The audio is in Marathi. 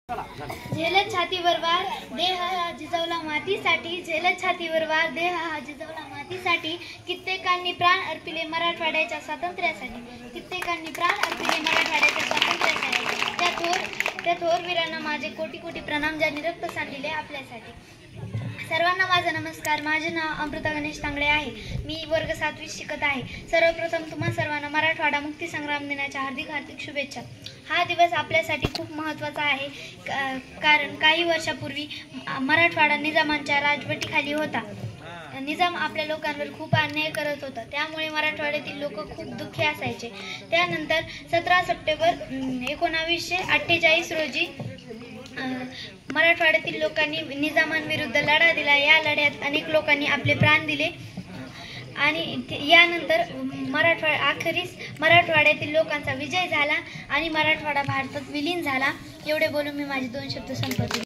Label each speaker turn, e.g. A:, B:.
A: झेलत छातीवर वार देह हा जिजवला मातीसाठी, झेलत छातीवर वार देह हा जिजवला मातीसाठी, कित्येकांनी प्राण अर्पिले मराठवाड्याच्या स्वातंत्र्यासाठी, कित्येकांनी प्राण अर्पिले मराठवाड्याच्या स्वातंत्र्यासाठी। त्या थोर वीरांना माझे कोटी कोटी प्रणाम, ज्यांनी रक्त सांडले आपल्यासाठी। सर्वांना माझा नमस्कार। माझे नाव अमृता गणेश तांगडे आहे। मी वर्ग 7वी शिकत आहे। सर्वप्रथम तुम्हा सर्वांना मराठवाडा मुक्ती संग्राम दिनाच्या हार्दिक हार्दिक शुभेच्छा। हा दिवस आपल्यासाठी खूप महत्त्वाचा आहे, कारण काही वर्षापूर्वी मराठवाडा निजामांच्या राजवटीखाली होता। निजाम आपल्या लोकांवर खूप अन्याय करत होता, त्यामुळे मराठवाड्यातील लोक खूप दुःखी असायचे। त्यानंतर 17 सप्टेंबर 1948 रोजी मराठवाड्यातील लोकांनी निजामांविरुद्ध लढा दिला। या लढ्यात अनेक लोकांनी आपले प्राण दिले आणि यानंतर अखेरीस मराठवाड्यातील लोकांचा विजय झाला आणि मराठवाडा भारतात विलीन झाला। एवढे बोलून मी माझे 2 शब्द संपवते।